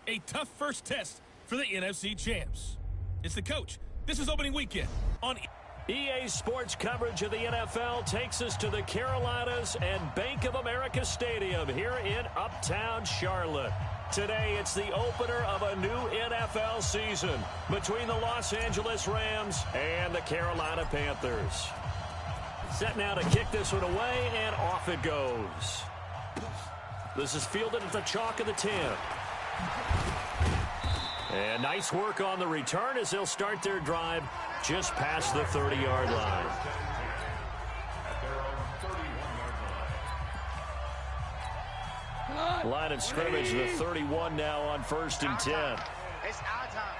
A tough first test for the NFC champs. It's the coach. This is opening weekend on EA Sports coverage of the NFL takes us to the Carolinas and Bank of America Stadium here in Uptown Charlotte. Today, it's the opener of a new NFL season between the Los Angeles Rams and the Carolina Panthers. Set now to kick this one away, and off it goes. This is fielded at the chalk of the 10. And nice work on the return as they'll start their drive just past the 30-yard line. Line of scrimmage, the 31 now on 1st and 10. It's our time.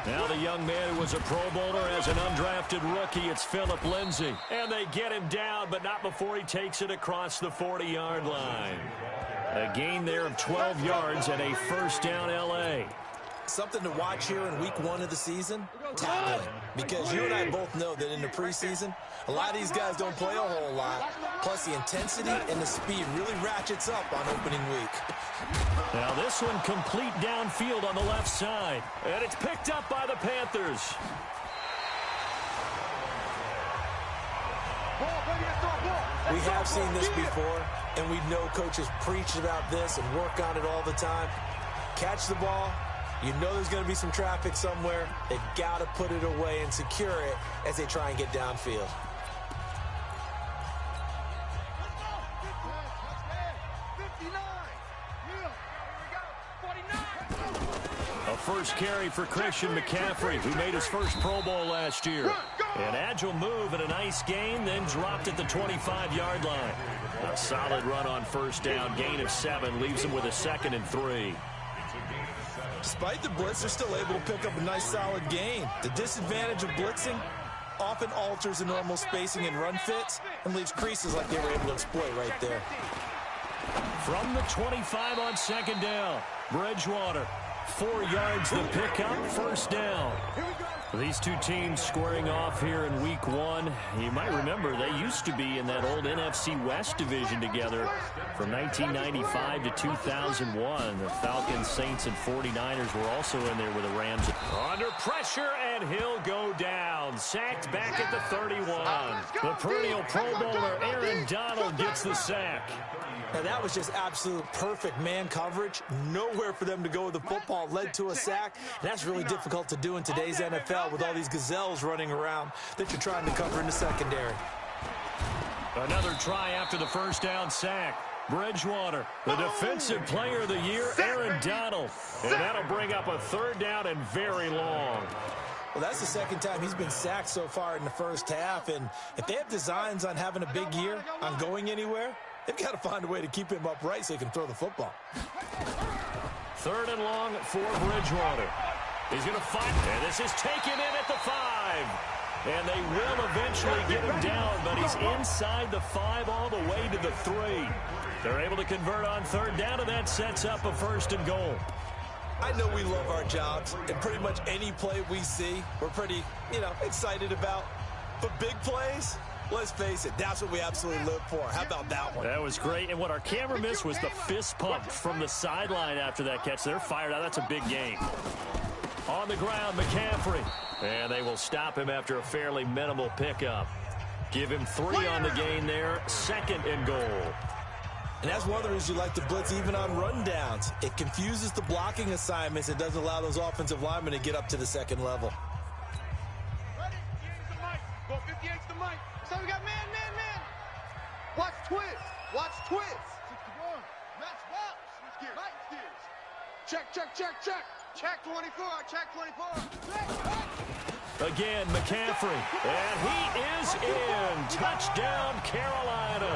Now the young man who was a Pro Bowler as an undrafted rookie, it's Phillip Lindsay. And they get him down, but not before he takes it across the 40-yard line. A gain there of 12 yards and a first down L.A. Something to watch here in week 1 of the season, tackling. Because you and I both know that in the preseason, a lot of these guys don't play a whole lot. Plus the intensity and the speed really ratchets up on opening week. Now this one complete downfield on the left side. And it's picked up by the Panthers. We have seen this before, and we know coaches preach about this and work on it all the time. Catch the ball. You know there's going to be some traffic somewhere. They've got to put it away and secure it as they try and get downfield. A first carry for Christian McCaffrey, who made his first Pro Bowl last year. An agile move and a nice gain, then dropped at the 25-yard line. A solid run on first down, gain of 7, leaves him with a 2nd and 3. Despite the blitz, they're still able to pick up a nice solid gain. The disadvantage of blitzing often alters the normal spacing and run fits and leaves creases like they were able to exploit right there. From the 25 on 2nd down, Bridgewater. 4 yards the pickup, first down. These two teams squaring off here in week 1. You might remember they used to be in that old NFC West division together from 1995 to 2001. The Falcons, Saints, and 49ers were also in there with the Rams. Under pressure, and he'll go down. Sacked back at the 31. The perennial Pro Bowler Aaron Donald gets the sack. Now that was just absolute perfect man coverage. Nowhere for them to go with the football, led to a sack. And that's really difficult to do in today's NFL with all these gazelles running around that you're trying to cover in the secondary. Another try after the first down sack. Bridgewater, the defensive player of the year, Aaron Donald. And that'll bring up a 3rd down and very long. Well, that's the 2nd time he's been sacked so far in the first half. And if they have designs on having a big year, on going anywhere, they've got to find a way to keep him upright so he can throw the football. 3rd and long for Bridgewater. He's going to fight, and this is taken in at the 5. And they will eventually get him down, but he's inside the 5 all the way to the 3. They're able to convert on 3rd down, and that sets up a 1st and goal. I know we love our jobs, and pretty much any play we see, we're pretty, excited about. But big plays, let's face it, that's what we absolutely live for. How about that one? That was great, and what our camera missed was the fist pump from the sideline after that catch. They're fired out. That's a big gain. On the ground, McCaffrey. And they will stop him after a fairly minimal pickup. Give him 3 on the gain there. 2nd and goal. And that's one of the reasons you like to blitz even on rundowns. It confuses the blocking assignments and doesn't allow those offensive linemen to get up to the 2nd level. Ready? Here's the mic. Go 58's the mic. So we got man. Watch twist. Watch twist. 61. Match box. Switch gears. Right gears. Check. Check 24. Check 24. Again, McCaffrey. And he is in. Touchdown, Carolina.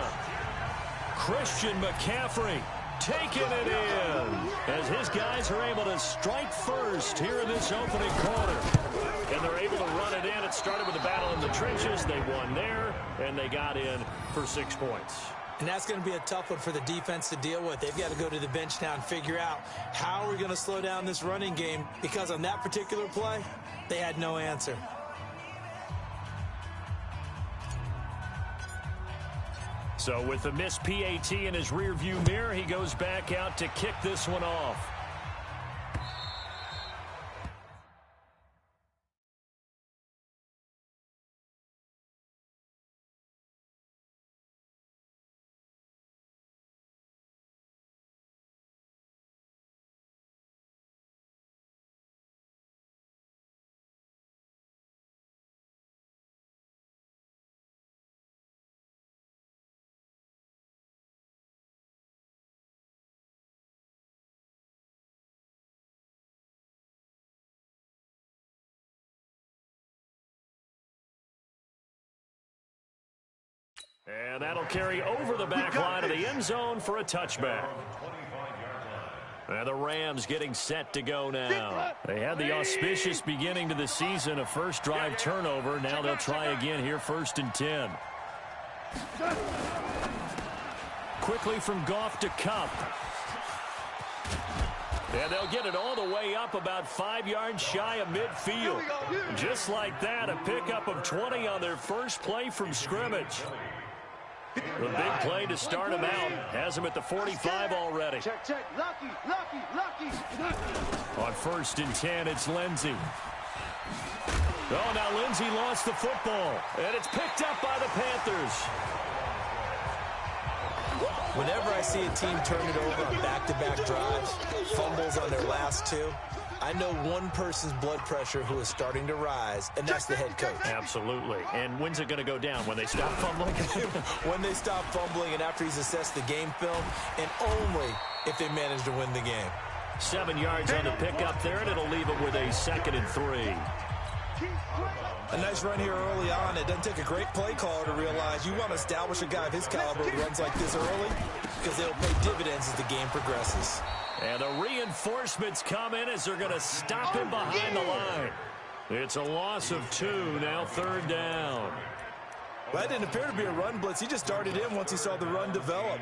Christian McCaffrey taking it in as his guys are able to strike first here in this opening quarter. And they're able to run it in. It started with a battle in the trenches. They won there, and they got in for 6 points. And that's going to be a tough one for the defense to deal with. They've got to go to the bench now and figure out how we're going to slow down this running game, because on that particular play, they had no answer. So with the missed PAT in his rearview mirror, he goes back out to kick this one off. And that'll carry over the back line of the end zone for a touchback. And the Rams getting set to go now. They had the auspicious beginning to the season, a first drive turnover. Now they'll try again here, 1st and 10. Quickly from Goff to Kupp. And they'll get it all the way up about 5 yards shy of midfield. Just like that, a pickup of 20 on their first play from scrimmage. The big play to start him out has him at the 45 already. Check, check. Lucky. On 1st and 10, it's Lindsey. Oh, now Lindsey lost the football, and it's picked up by the Panthers. Whenever I see a team turn it over on back-to-back drives, fumbles on their last 2, I know one person's blood pressure who is starting to rise, and that's the head coach. Absolutely. And when's it going to go down? When they stop fumbling? When they stop fumbling and after he's assessed the game film, and only if they manage to win the game. 7 yards on the pickup there, and it'll leave it with a 2nd and 3. A nice run here early on. It doesn't take a great play caller to realize you want to establish a guy of his caliber who runs like this early because they'll pay dividends as the game progresses. And the reinforcements come in as they're going to stop him behind the line. It's a loss of 2, now 3rd down. Well, that didn't appear to be a run blitz. He just darted in once he saw the run develop.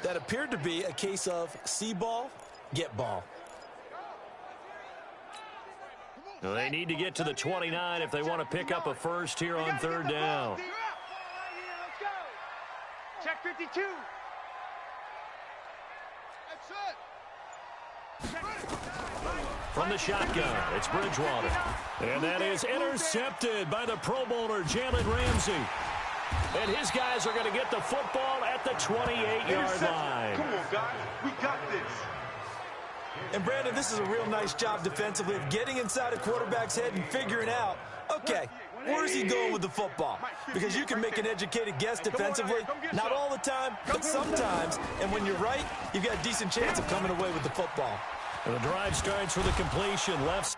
That appeared to be a case of see ball, get ball. They need to get to the 29 if they want to pick up a first here on 3rd down. Check 52. From the shotgun, it's Bridgewater. And that is intercepted by the Pro Bowler, Jalen Ramsey. And his guys are going to get the football at the 28-yard line. Come on, guys. We got this. And, Brandon, this is a real nice job defensively of getting inside a quarterback's head and figuring out, okay, where's he going with the football? Because you can make an educated guess defensively, not all the time, but sometimes. And when you're right, you've got a decent chance of coming away with the football. And the drive starts with a completion left.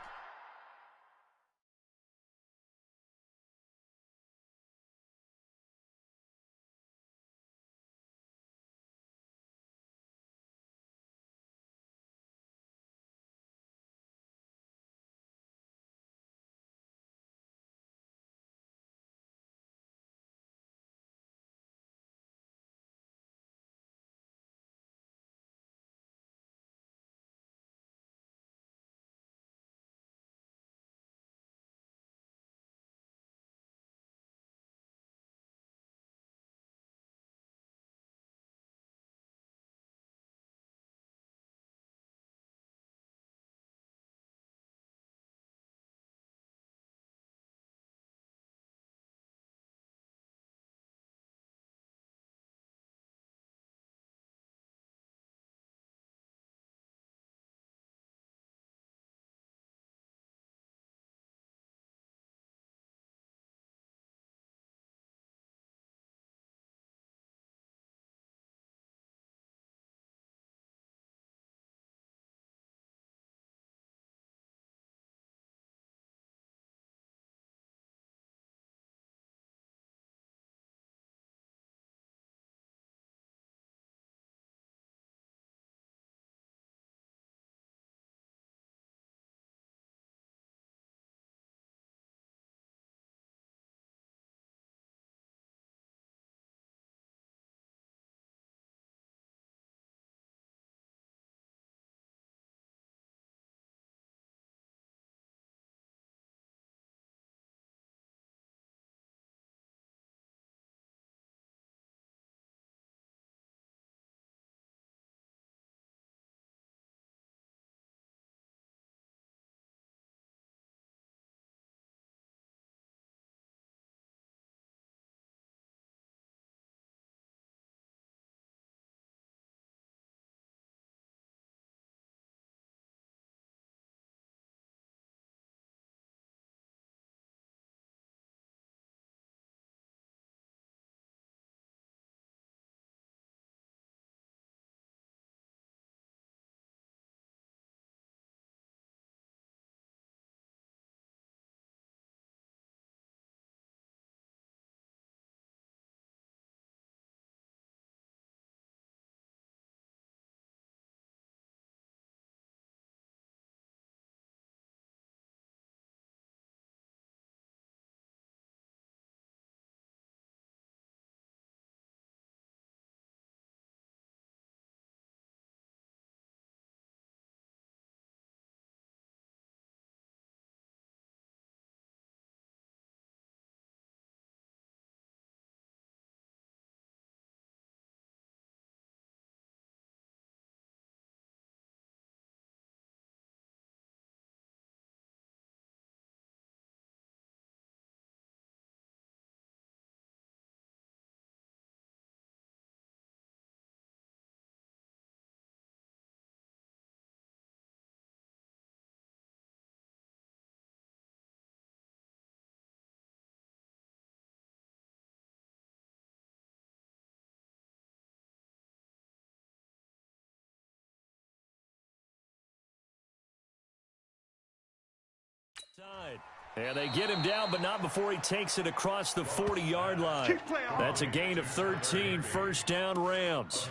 And they get him down, but not before he takes it across the 40-yard line. That's a gain of 13, first down Rams.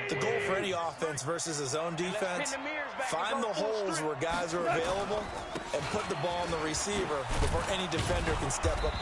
The goal for any offense versus his own defense, find the holes where guys are available and put the ball on the receiver before any defender can step up.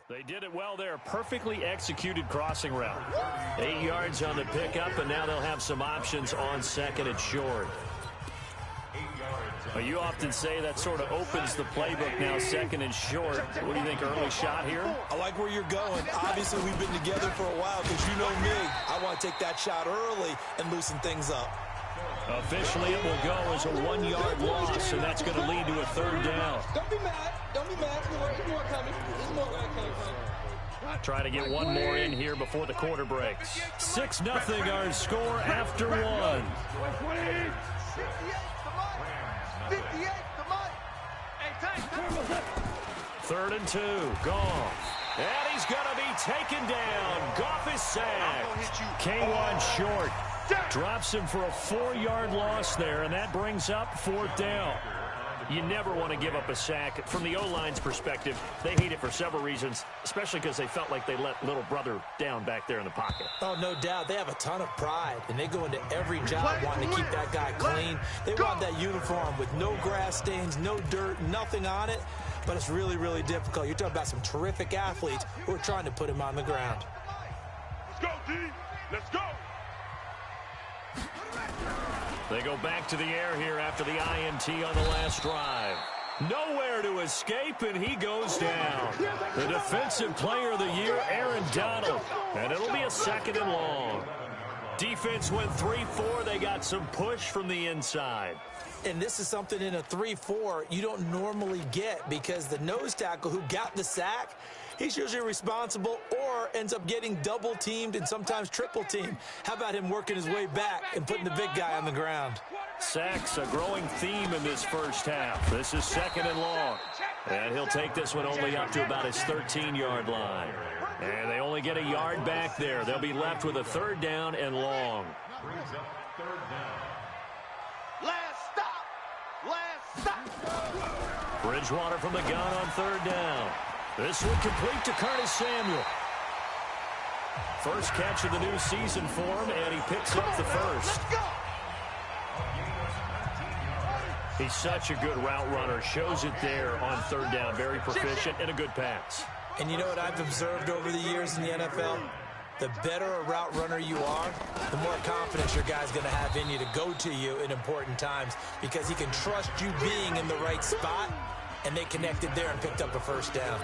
They did it well there. Perfectly executed crossing route. 8 yards on the pickup, and now they'll have some options on second and short. Well, you often say that sort of opens the playbook now, second and short. What do you think, early shot here? I like where you're going. Obviously, we've been together for a while because you know me. I want to take that shot early and loosen things up. Officially, it will go as a 1-yard loss, and that's going to lead to a third down. Don't be mad. Don't be mad. There's more coming. There's more coming. Try to get one more in here before the quarter breaks. 6-0 our score after one. 58 to Mike. Third and 2, Goff. And he's going to be taken down. Goff is sacked. K1 short. Drops him for a 4-yard loss there, and that brings up fourth down. You never want to give up a sack. From the O-line's perspective, they hate it for several reasons, especially because they felt like they let little brother down back there in the pocket. Oh, no doubt. They have a ton of pride, and they go into every job wanting to keep that guy clean. They want that uniform with no grass stains, no dirt, nothing on it, but it's really, really difficult. You're talking about some terrific athletes who are trying to put him on the ground. Let's go, D. Let's go. They go back to the air here after the INT on the last drive. Nowhere to escape, and he goes down. The defensive player of the year, Aaron Donald. And it'll be a second and long. Defense went 3-4. They got some push from the inside. And this is something in a 3-4 you don't normally get because the nose tackle who got the sack, he's usually responsible or ends up getting double-teamed and sometimes triple-teamed. How about him working his way back and putting the big guy on the ground? Sacks, a growing theme in this first half. This is second and long. And he'll take this one only up to about his 13-yard line. And they only get a yard back there. They'll be left with a third down and long. Last stop. Last stop. Bridgewater from the gun on third down. This one complete to Curtis Samuel. First catch of the new season for him, and he picks up the first. He's such a good route runner. Shows it there on third down. Very proficient and a good pass. And you know what I've observed over the years in the NFL? The better a route runner you are, the more confidence your guy's going to have in you to go to you in important times because he can trust you being in the right spot, and they connected there and picked up a first down.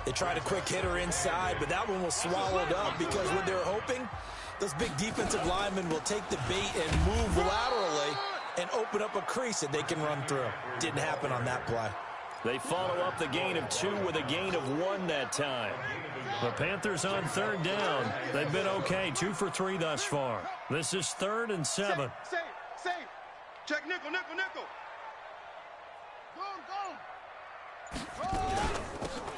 They tried a quick hitter inside, but that one was swallowed up because what they were hoping, those big defensive linemen will take the bait and move laterally and open up a crease that they can run through. Didn't happen on that play. They follow up the gain of 2 with a gain of 1 that time. The Panthers on third down. They've been okay, 2 for 3 thus far. This is 3rd and 7. Save. Check nickel. Go.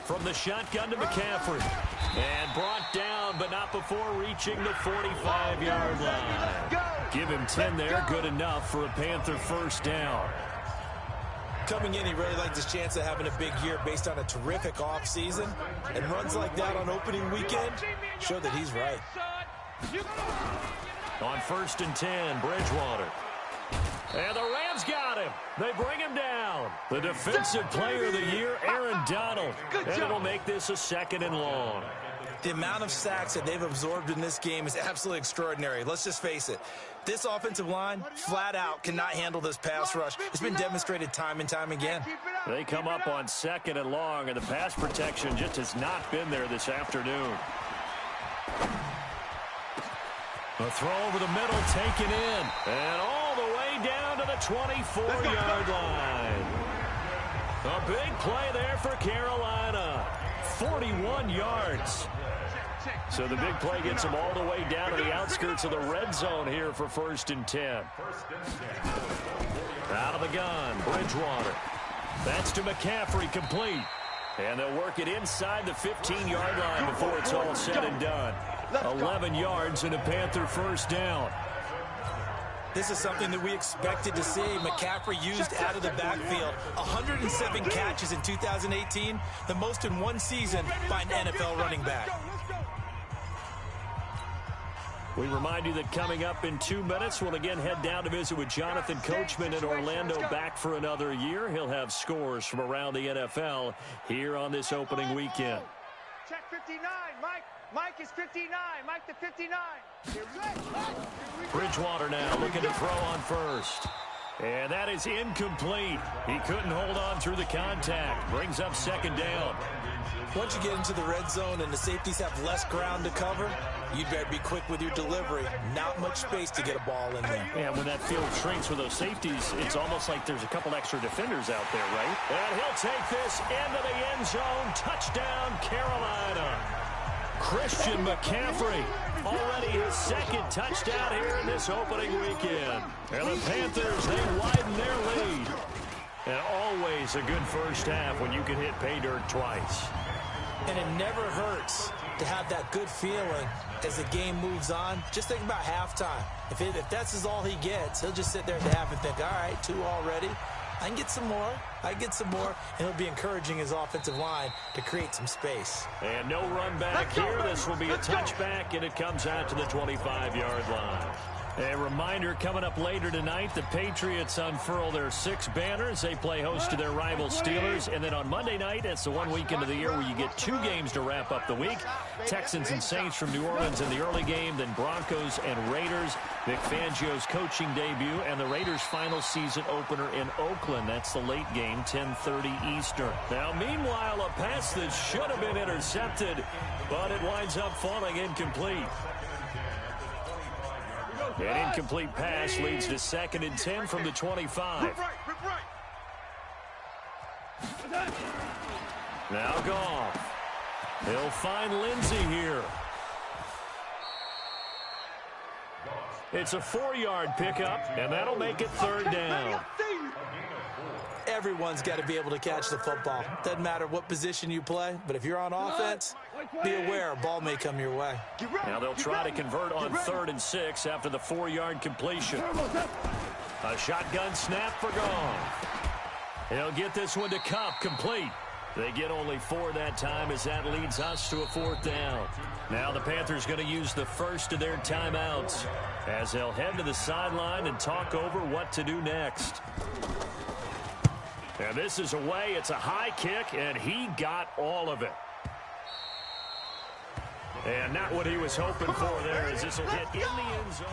From the shotgun to McCaffrey. And brought down, but not before reaching the 45-yard line. Give him 10 there, good enough for a Panther first down. Coming in, he really liked his chance of having a big year based on a terrific offseason. And runs like that on opening weekend show that he's right. On 1st and 10, Bridgewater. And the Rams got him. They bring him down. The defensive player of the year, Aaron Donald. And it'll make this a 2nd and long. The amount of sacks that they've absorbed in this game is absolutely extraordinary. Let's just face it. This offensive line, flat out, cannot handle this pass rush. It's been demonstrated time and time again. They come up on 2nd and long, and the pass protection just has not been there this afternoon. A throw over the middle, taken in, and all the way down to the 24-yard line. A big play there for Carolina. 41 yards. So the big play gets them all the way down to the outskirts of the red zone here for 1st and 10. Out of the gun, Bridgewater. That's to McCaffrey, complete. And they'll work it inside the 15-yard line before it's all said and done. 11 yards and a Panther first down. This is something that we expected to see. McCaffrey used out of the backfield. 107 catches in 2018, the most in one season by an NFL running back. We remind you that coming up in 2 minutes, we'll again head down to visit with Jonathan Coachman in Orlando, back for another year. He'll have scores from around the NFL here on this opening weekend. Check 59, Mike. Mike is 59. Mike to 59. Bridgewater now looking to throw on first. And that is incomplete. He couldn't hold on through the contact. Brings up 2nd down. Once you get into the red zone and the safeties have less ground to cover, you better be quick with your delivery. Not much space to get a ball in there. And when that field shrinks with those safeties, it's almost like there's a couple extra defenders out there, right? And he'll take this into the end zone. Touchdown, Carolina. Christian McCaffrey, already his 2nd touchdown here in this opening weekend. And the Panthers, they widen their lead. And always a good first half when you can hit pay dirt twice. And it never hurts to have that good feeling as the game moves on. Just think about halftime. If that's all he gets, he'll just sit there at the half and think, all right, 2 already. I can get some more. And he'll be encouraging his offensive line to create some space. And no run back here. This will be a touchback, and it comes out to the 25-yard line. A reminder, coming up later tonight, the Patriots unfurl their 6 banners. They play host to their rival Steelers. And then on Monday night, it's the one weekend of the year where you get 2 games to wrap up the week. Texans and Saints from New Orleans in the early game, then Broncos and Raiders. Vic Fangio's coaching debut, and the Raiders' final season opener in Oakland. That's the late game, 10:30 Eastern. Now, meanwhile, a pass that should have been intercepted, but it winds up falling incomplete. An incomplete pass leads to 2nd and 10 from the 25. Now Goff. He'll find Lindsey here. It's a 4-yard pickup, and that'll make it 3rd down. Everyone's got to be able to catch the football. Doesn't matter what position you play, but if you're on offense, be aware a ball may come your way. Now they'll try to convert on 3rd and 6 after the 4-yard completion. A shotgun snap for Goff. He'll get this one to Cup, complete. They get only 4 that time as that leads us to a 4th down. Now the Panthers going to use the first of their timeouts as they'll head to the sideline and talk over what to do next. And this is away. It's a high kick, and he got all of it. And not what he was hoping for there as this will hit in the end zone.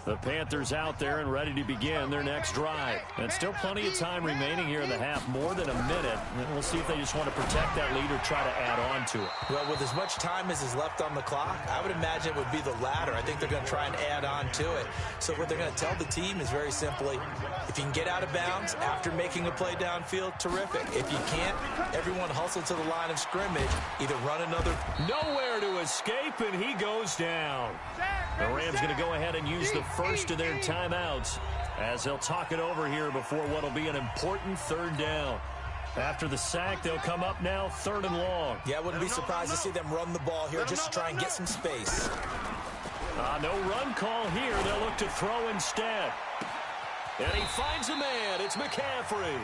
The Panthers out there and ready to begin their next drive. And still plenty of time remaining here in the half, more than a minute. And we'll see if they just want to protect that lead or try to add on to it. Well, with as much time as is left on the clock, I would imagine it would be the latter. I think they're going to try and add on to it. So what they're going to tell the team is very simply, if you can get out of bounds after making a play downfield, terrific. If you can't, everyone hustle to the line of scrimmage, either run another. Nowhere to escape, and he goes down. The Rams going to go ahead and use the first of their timeouts as they'll talk it over here before what will be an important 3rd down. After the sack, they'll come up now 3rd and long. Yeah, I wouldn't be surprised to see them run the ball here just to try and get some space. No run call here. They'll look to throw instead. And he finds a man. It's McCaffrey.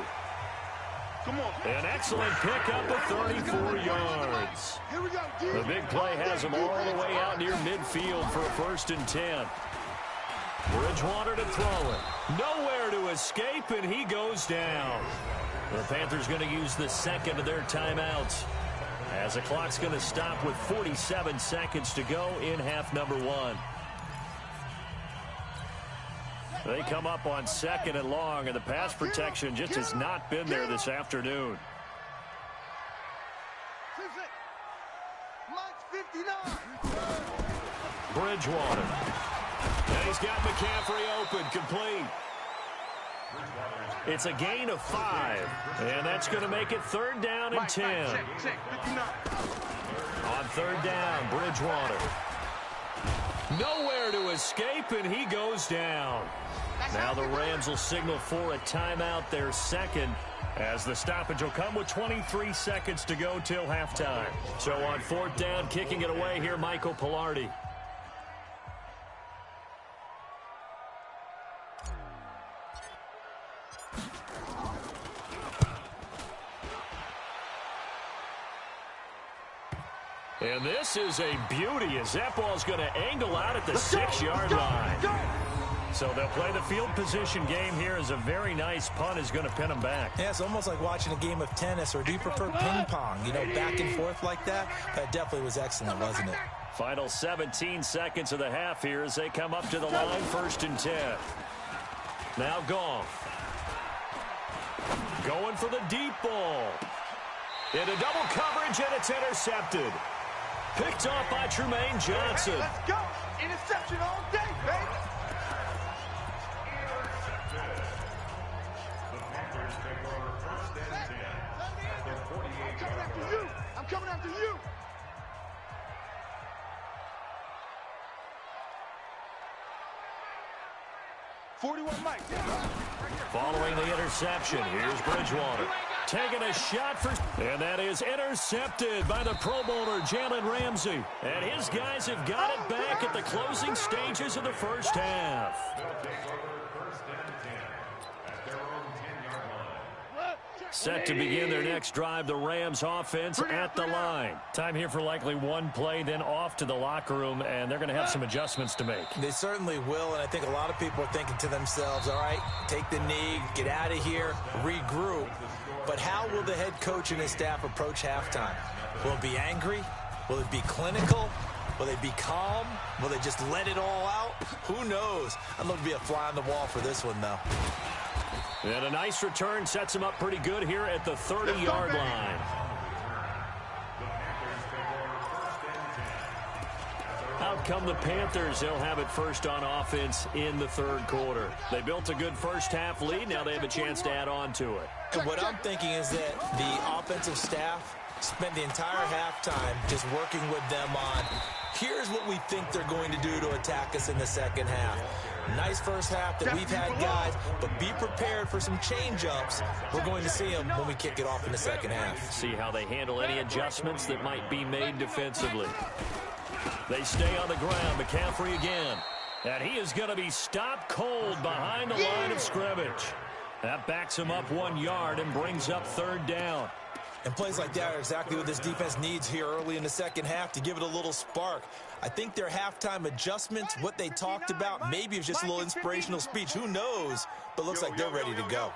Come on. An excellent pickup of 34 yards. Here we go. The big play has him all the way out near midfield for a 1st and 10. Bridgewater to throw it. Nowhere to escape, and he goes down. The Panthers going to use the second of their timeouts as the clock's going to stop with 47 seconds to go in half number 1. They come up on 2nd and long, and the pass protection just has not been there this afternoon. Bridgewater. And he's got McCaffrey open, complete. It's a gain of 5, and that's going to make it 3rd down and 10. On 3rd down, Bridgewater. Nowhere to escape, and he goes down. Now the Rams will signal for a timeout, their second, as the stoppage will come with 23 seconds to go till halftime. So on 4th down, kicking it away here, Michael Pilardi. And this is a beauty as that ball's going to angle out at the 6-yard line. So they'll play the field position game here as a very nice punt is going to pin them back. Yeah, it's almost like watching a game of tennis, or do you prefer ping pong? You know, back and forth like that? That definitely was excellent, wasn't it? Final 17 seconds of the half here as they come up to the line, 1st and 10. Now Goff. Going for the deep ball. Into double coverage, and it's intercepted. Picked off by Tremaine Johnson. Let's go. Interception all day, baby. I'm coming after you. Following the interception, here's Bridgewater. Taking a shot for... And that is intercepted by the Pro Bowler, Jalen Ramsey. And his guys have got it back at the closing stages of the first half. Set to begin their next drive, the Rams offense at the line. Time here for likely one play, then off to the locker room, and they're going to have some adjustments to make. They certainly will, and I think a lot of people are thinking to themselves, all right, take the knee, get out of here, regroup. But how will the head coach and his staff approach halftime? Will it be angry? Will it be clinical? Will they be calm? Will they just let it all out? Who knows? I'd love to be a fly on the wall for this one, though. And a nice return sets him up pretty good here at the 30-yard line. Out come the Panthers. They'll have it first on offense in the 3rd quarter. They built a good first-half lead. Now they have a chance to add on to it. And what I'm thinking is that the offensive staff spent the entire halftime just working with them on, here's what we think they're going to do to attack us in the second half. Nice first half that we've had, guys, but be prepared for some change-ups. We're going to see them when we kick it off in the second half. See how they handle any adjustments that might be made defensively. They stay on the ground. McCaffrey again. And he is going to be stopped cold behind the line of scrimmage. That backs him up 1 yard and brings up third down. And plays like that are exactly what this defense needs here early in the second half to give it a little spark. I think their halftime adjustments, what they talked about, maybe it's just a little inspirational speech. Who knows? But looks like they're ready to go.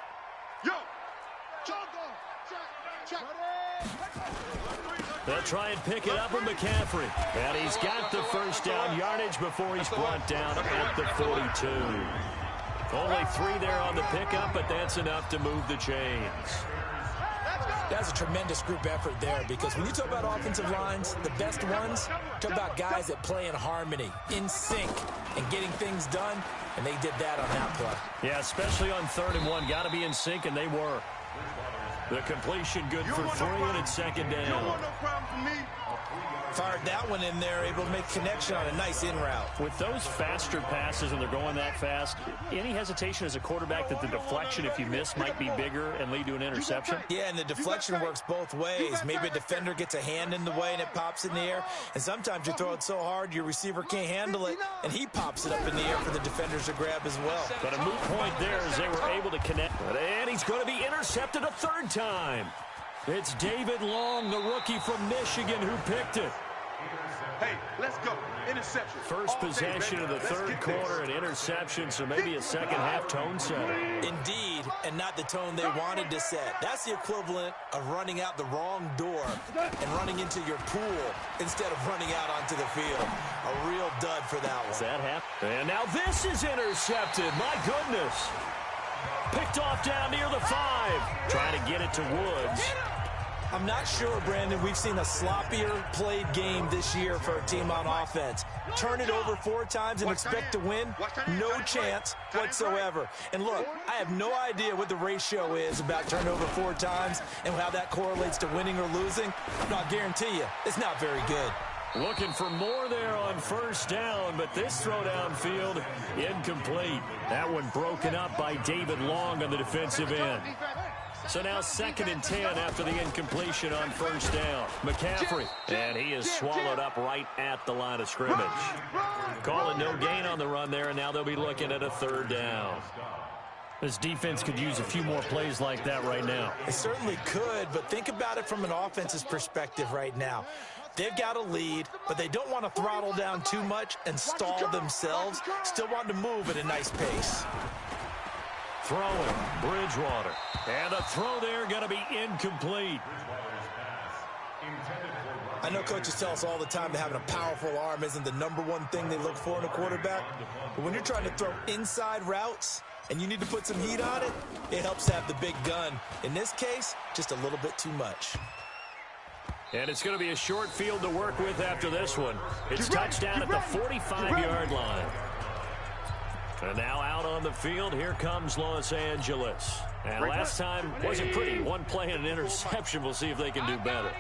They'll try and pick it up with McCaffrey. And he's got the first down yardage before he's brought down at the 42. Only 3 there on the pickup, but that's enough to move the chains. That's a tremendous group effort there, because when you talk about offensive lines, the best ones, talk about guys that play in harmony, in sync, and getting things done, and they did that on that play. Yeah, especially on 3rd and 1. Got to be in sync, and they were. The completion good for 3, and it's second down. Fired that one in there, able to make connection on a nice in route. With those faster passes and they're going that fast, any hesitation as a quarterback that the deflection, if you miss, might be bigger and lead to an interception? Yeah, and the deflection works both ways. Maybe a defender gets a hand in the way and it pops in the air, and sometimes you throw it so hard your receiver can't handle it, and he pops it up in the air for the defenders to grab as well. But a moot point there as they were able to connect. And he's going to be intercepted a 3rd time. It's David Long, the rookie from Michigan, who picked it. Hey, let's go. Interception. First possession of the 3rd quarter, an interception, so maybe a second half tone setter. Indeed, and not the tone they wanted to set. That's the equivalent of running out the wrong door and running into your pool instead of running out onto the field. A real dud for that one. That happened. And now this is intercepted. My goodness. Picked off down near the 5. Trying to get it to Woods. I'm not sure, Brandon, we've seen a sloppier played game this year for a team on offense. Turn it over 4 times and expect to win? No chance whatsoever. And look, I have no idea what the ratio is about turnover 4 times and how that correlates to winning or losing. But I'll guarantee you, it's not very good. Looking for more there on 1st down, but this throw downfield incomplete. That one broken up by David Long on the defensive end. So now 2nd and 10 after the incompletion on 1st down. McCaffrey, and he is swallowed up right at the line of scrimmage. Calling no gain on the run there, and now they'll be looking at a 3rd down. This defense could use a few more plays like that right now. It certainly could, but think about it from an offense's perspective right now. They've got a lead, but they don't want to throttle down too much and stall themselves. Still want to move at a nice pace. Throwing, Bridgewater. And a throw there going to be incomplete. I know coaches tell us all the time that having a powerful arm isn't the #1 thing they look for in a quarterback. But when you're trying to throw inside routes and you need to put some heat on it, it helps to have the big gun. In this case, just a little bit too much. And it's going to be a short field to work with after this one. It's touchdown at the 45-yard line. And now out on the field, here comes Los Angeles. And last time wasn't pretty. 1 play and an interception. We'll see if they can do better.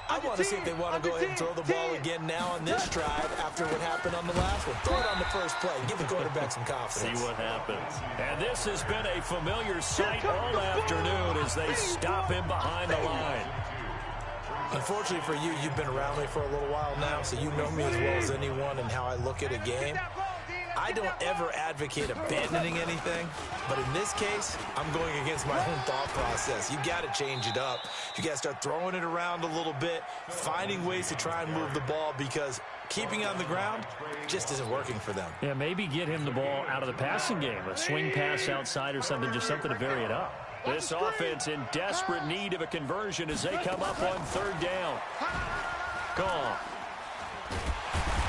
I want to see if they want to go ahead and throw the ball again now on this drive after what happened on the last one. Throw it on the first play. Give the quarterback some confidence. See what happens. And this has been a familiar sight all afternoon as they stop him behind the line. Unfortunately for you, you've been around me for a little while now, so you know me as well as anyone and how I look at a game. I don't ever advocate abandoning anything, but in this case, I'm going against my own thought process. You got to change it up. You got to start throwing it around a little bit, finding ways to try and move the ball, because keeping on the ground just isn't working for them. Yeah, maybe get him the ball out of the passing game, a swing pass outside or something, just something to vary it up. This offense in desperate need of a conversion as they come up on 3rd down. Gone.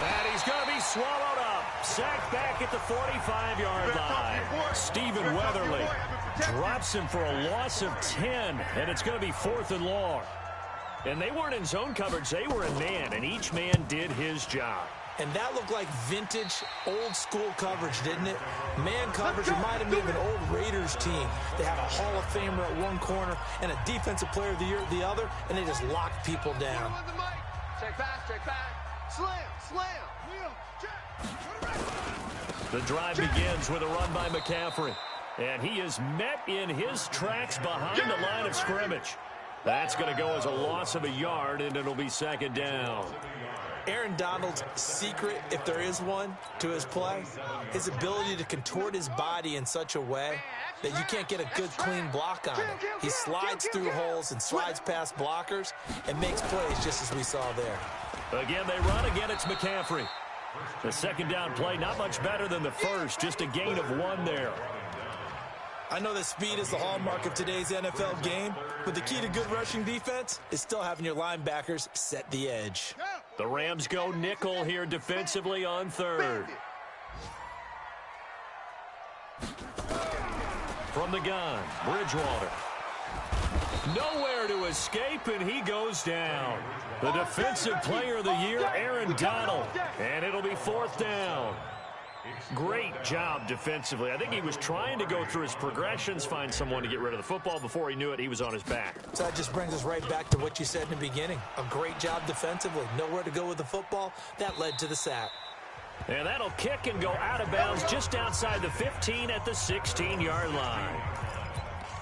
And he's going to be swallowed up. Sacked back at the 45-yard line. Stephen Weatherly drops him for a loss of 10, and it's going to be 4th and long. And they weren't in zone coverage. They were in man, and each man did his job. And that looked like vintage, old-school coverage, didn't it? Man coverage reminded me of an old Raiders team. They have a Hall of Famer at one corner and a Defensive Player of the Year at the other, and they just locked people down. Check back, check back. Slam, slam. The drive begins with a run by McCaffrey. And he is met in his tracks behind the line of scrimmage. That's going to go as a loss of a yard, and it'll be second down. Aaron Donald's secret, if there is one, to his play, his ability to contort his body in such a way that you can't get a good, clean block on him. He slides through holes and slides past blockers and makes plays just as we saw there. Again, they run. Again, it's McCaffrey. The second down play, not much better than the first, just a gain of 1 there. I know that speed is the hallmark of today's NFL game, but the key to good rushing defense is still having your linebackers set the edge. The Rams go nickel here defensively on third. From the gun, Bridgewater. Nowhere to escape, and he goes down. The Defensive Player of the Year, Aaron Donald, and it'll be fourth down. Great job defensively. I think he was trying to go through his progressions, find someone to get rid of the football. Before he knew it, he was on his back. So that just brings us right back to what you said in the beginning. A great job defensively. Nowhere to go with the football. That led to the sack. And that'll kick and go out of bounds just outside the 15 at the 16-yard line.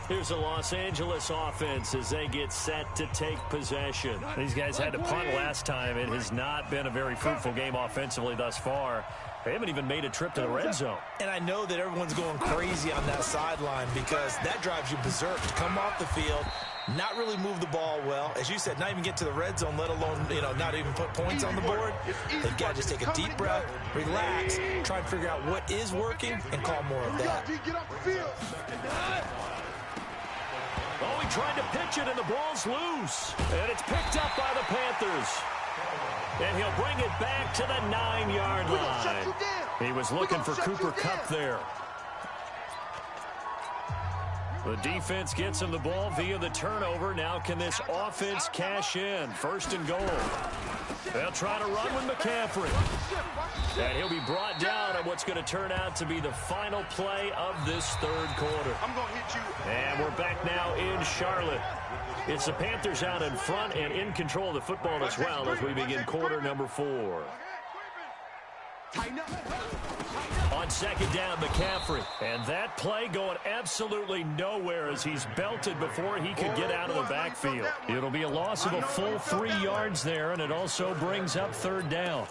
Here's the Los Angeles offense as they get set to take possession. These guys had to punt last time. It has not been a very fruitful game offensively thus far. They haven't even made a trip to the red zone. And I know that everyone's going crazy on that sideline because that drives you berserk to come off the field, not really move the ball well. As you said, not even get to the red zone, let alone, not even put points on the board. They've got to just take a deep breath, relax, try and figure out what is working, and call more of that. Oh, he tried to pitch it, and the ball's loose. And it's picked up by the Panthers. And he'll bring it back to the 9-yard line. He was looking for Cooper Kupp there. The defense gets him the ball via the turnover. Now can this offense cash in? First and goal. They'll try to run with McCaffrey. And he'll be brought down on what's going to turn out to be the final play of this third quarter. I'm going to hit you. And we're back now in Charlotte. It's the Panthers out in front and in control of the football as well as we begin quarter number 4. On second down, McCaffrey. And that play going absolutely nowhere as he's belted before he could get out of the backfield. It'll be a loss of a full 3 yards there, and it also brings up third down.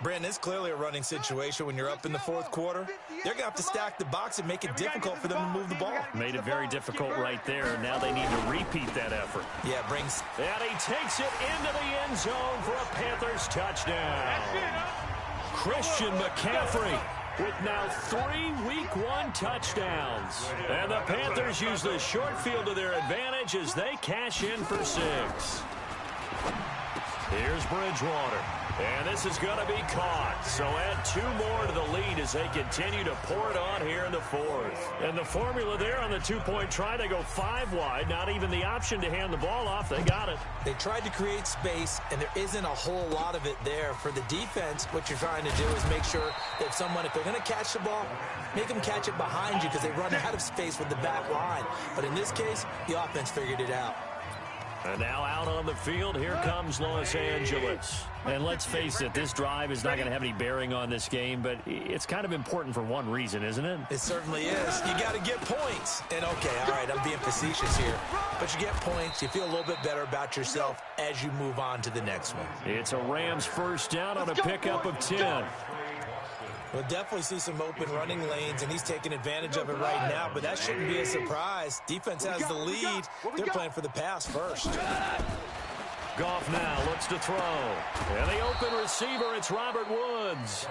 Brandon, it's clearly a running situation when you're up in the fourth quarter. They're going to have to stack the box and make it difficult for them to move the ball. Made it very difficult right there. Now they need to repeat that effort. Yeah, brings. And he takes it into the end zone for a Panthers touchdown. Christian McCaffrey with now 3 Week 1 touchdowns. And the Panthers use the short field to their advantage as they cash in for 6. Here's Bridgewater. And this is going to be caught. So add 2 more to the lead as they continue to pour it on here in the fourth. And the formula there on the 2-point try, they go 5 wide. Not even the option to hand the ball off. They got it. They tried to create space, and there isn't a whole lot of it there. For the defense, what you're trying to do is make sure that if they're going to catch the ball, make them catch it behind you because they run out of space with the back line. But in this case, the offense figured it out. And now out on the field, here comes Los Angeles. And let's face it, this drive is not going to have any bearing on this game, but it's kind of important for one reason, isn't it? It certainly is. You got to get points. And okay, all right, I'm being facetious here. But you get points, you feel a little bit better about yourself as you move on to the next one. It's a Rams first down on a pickup of 10. We'll definitely see some open running lanes, and he's taking advantage of it right now, but that shouldn't be a surprise. Defense has the lead. They're playing for the pass first. Goff now looks to throw. And the open receiver, it's Robert Woods.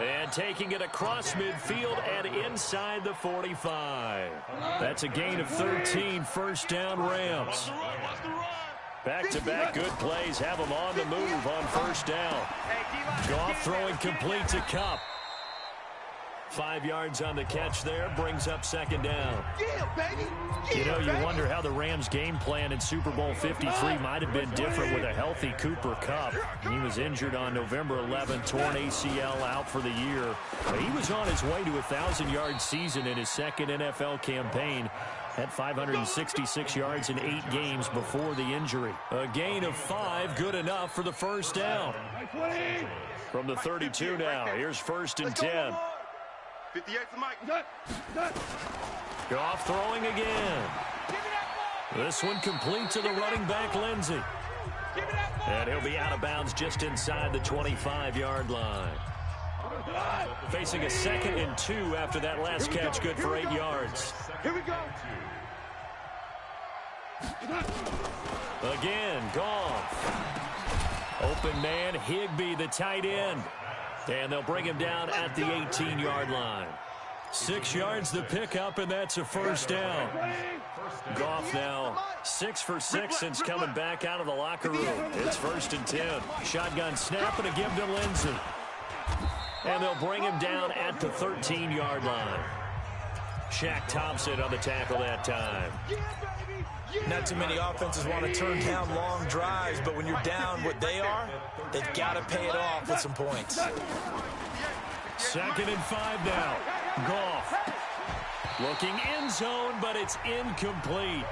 And taking it across midfield and inside the 45. That's a gain of 13, first down Rams. Back-to-back good plays have them on the move on first down. Goff throwing complete to Kupp. 5 yards on the catch there, brings up second down. Yeah, baby. Yeah, You know, you baby. wonder how the Rams' game plan in Super Bowl 53 might have been different with a healthy Cooper Kupp. He was injured on November 11th, torn ACL, out for the year. He was on his way to a 1,000-yard season in his second NFL campaign. Had 566 yards in 8 games before the injury. A gain of 5, good enough for the first down. From the 32 now, here's 1st and 10. 58 for Mike. Goff throwing again. This one complete to the running back, Lindsey. And he'll be out of bounds just inside the 25-yard line. Facing a 2nd and 2 after that last catch, good for 8 yards. Here we go. Again, Goff. Open man, Higbee, the tight end. And they'll bring him down at the 18-yard line. 6 yards the pickup, and that's a first down. Goff now 6 for 6 since coming back out of the locker room. It's 1st and 10. Shotgun snap and a give to Lindsey. And they'll bring him down at the 13-yard line. Shaq Thompson on the tackle that time. Not too many offenses want to turn down long drives, but when you're down what they are, they've got to pay it off with some points. 2nd and 5 now. Goff looking end zone, but it's incomplete.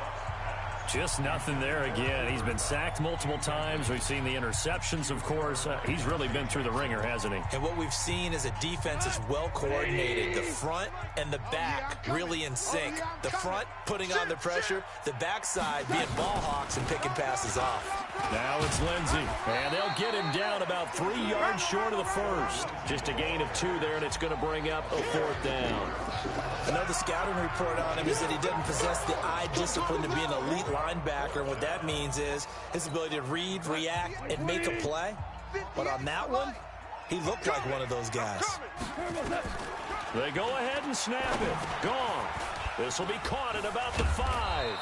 Just nothing there again. He's been sacked multiple times. We've seen the interceptions, of course. He's really been through the ringer, hasn't he? And what we've seen is a defense that's well coordinated. The front and the back really in sync. The front putting on the pressure, the backside being ball hawks and picking passes off. Now it's Lindsey, and they'll get him down about 3 yards short of the first. Just a gain of 2 there, and it's going to bring up a 4th down. Another scouting report on him is that he doesn't possess the eye discipline to be an elite linebacker. And what that means is his ability to read, react, and make a play. But on that one, he looked like one of those guys. They go ahead and snap it. Gone. This will be caught at about the 5.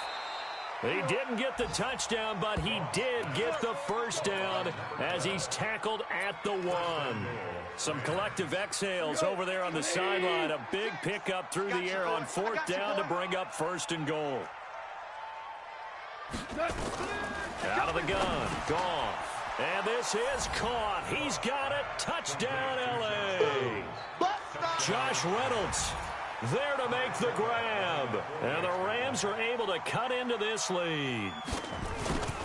He didn't get the touchdown, but he did get the first down as he's tackled at the 1. Some collective exhales over there on the sideline. A big pickup through the air on 4th down to bring up 1st and goal. Out of the gun. Goff. And this is caught. He's got it. Touchdown, L.A. Josh Reynolds there to make the grab. And the Rams are able to cut into this lead.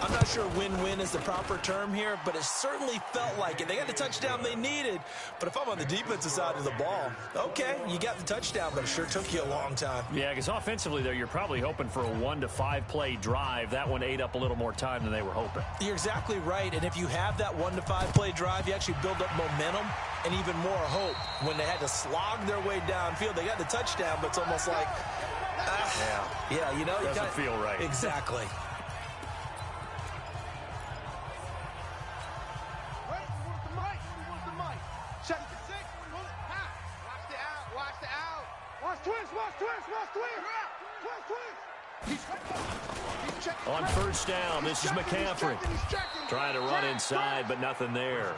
I'm not sure win-win is the proper term here, but it certainly felt like it. They got the touchdown they needed, but if I'm on the defensive side of the ball, okay, you got the touchdown, but it sure took you a long time. Yeah, because offensively, though, you're probably hoping for a 1 to 5 play drive. That one ate up a little more time than they were hoping. You're exactly right, and if you have that 1 to 5 play drive, you actually build up momentum and even more hope. When they had to slog their way downfield, they got the touchdown, but it's almost like, yeah, you know, doesn't feel right. Exactly. On 1st down, this is McCaffrey. Trying to run inside, but nothing there.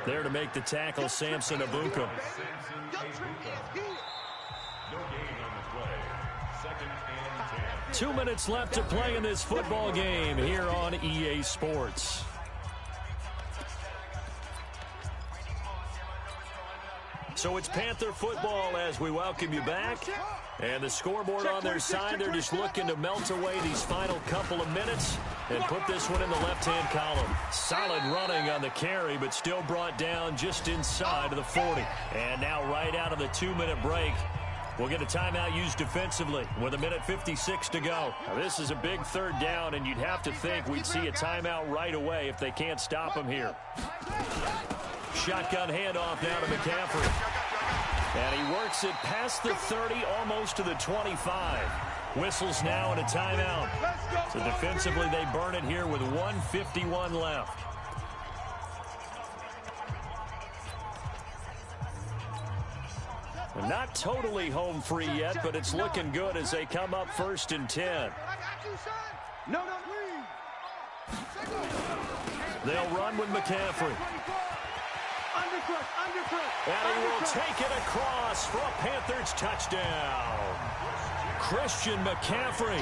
There to make the tackle, Samson Abuka. 2 minutes left to play in this football game here on EA Sports. So it's Panther football as we welcome you back. And the scoreboard on their side, they're just looking to melt away these final couple of minutes and put this one in the left-hand column. Solid running on the carry, but still brought down just inside of the 40. And now right out of the 2-minute break, we'll get a timeout used defensively with 1:56 to go. Now, this is a big 3rd down, and you'd have to think we'd see a timeout right away if they can't stop him here. Shotgun handoff now to McCaffrey. And he works it past the 30, almost to the 25. Whistles now and a timeout. So defensively, they burn it here with 1:51 left. Not totally home free yet, but it's looking good as they come up 1st and 10. They'll run with McCaffrey. And he will take it across for a Panthers touchdown. Christian McCaffrey,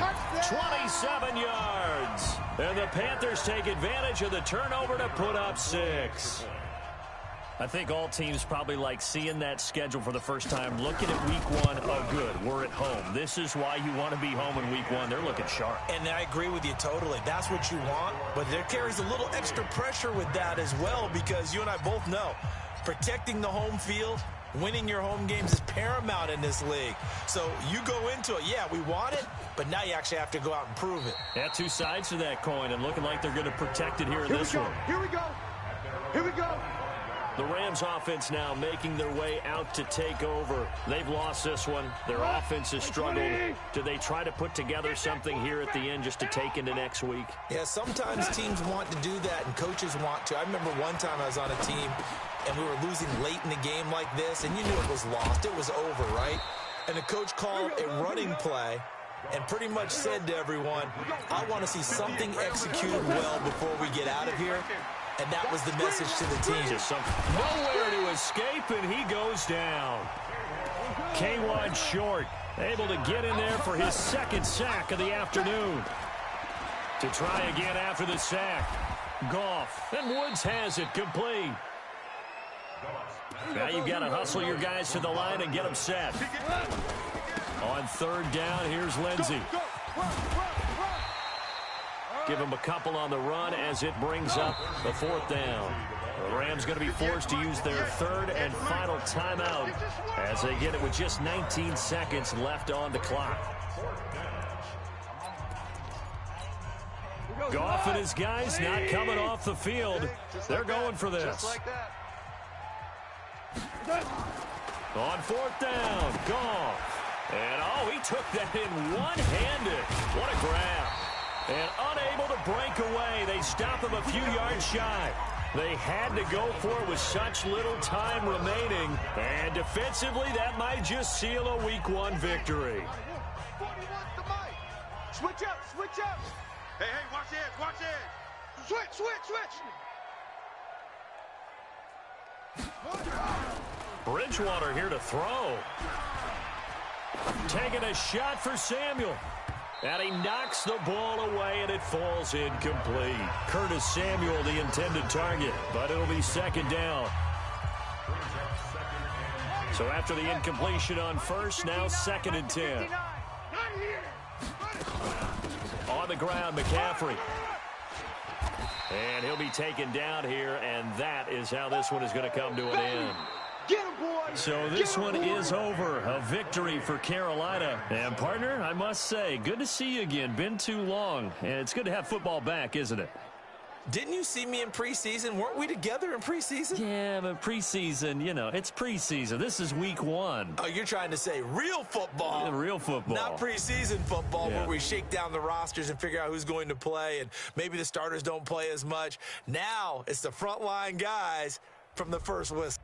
27 yards. And the Panthers take advantage of the turnover to put up 6. I think all teams probably like seeing that schedule for the first time, looking at week 1. Oh, good, we're at home. This is why you want to be home in week 1. They're looking sharp. And I agree with you totally. That's what you want. But there carries a little extra pressure with that as well, because you and I both know protecting the home field, winning your home games is paramount in this league. So you go into it, yeah, we want it, but now you actually have to go out and prove it. Yeah, two sides to that coin, and looking like they're going to protect it here in this one. Here we go. Here we go. The Rams offense now making their way out to take over. They've lost this one. Their offense has struggled. Do they try to put together something here at the end just to take into next week? Yeah, sometimes teams want to do that and coaches want to. I remember one time I was on a team and we were losing late in the game like this, and you knew it was lost. It was over, right? And the coach called a running play and pretty much said to everyone, I want to see something executed well before we get out of here. And that was the message to the team. Just nowhere to escape, and he goes down. K-Wad Short able to get in there for his second sack of the afternoon. To try again after the sack. Goff, and Woods has it complete. Now you've got to hustle your guys to the line and get them set. On third down, here's Lindsey. Give him a couple on the run as it brings up the 4th down. The Rams going to be forced to use their 3rd and final timeout as they get it with just 19 seconds left on the clock. Goff and his guys not coming off the field. They're going for this. On 4th down, Goff. And, oh, he took that in one-handed. What a grab. And unable to break away. They stop him a few yards shy. They had to go for it with such little time remaining. And defensively, that might just seal a Week 1 victory. Switch up, switch up. Hey, watch it, watch it. Switch. Bridgewater here to throw. Taking a shot for Samuel. And he knocks the ball away, and it falls incomplete. Curtis Samuel, the intended target, but it'll be 2nd down. So after the incompletion on first, now 2nd and 10. On the ground, McCaffrey. And he'll be taken down here, and that is how this one is going to come to an end. So this one is over. A victory for Carolina. And, partner, I must say, good to see you again. Been too long. And it's good to have football back, isn't it? Didn't you see me in preseason? Weren't we together in preseason? Yeah, but preseason, you know, it's preseason. This is week 1. Oh, you're trying to say real football. Yeah, real football. Not preseason football, yeah, where we shake down the rosters and figure out who's going to play, and maybe the starters don't play as much. Now it's the frontline guys from the first whistle.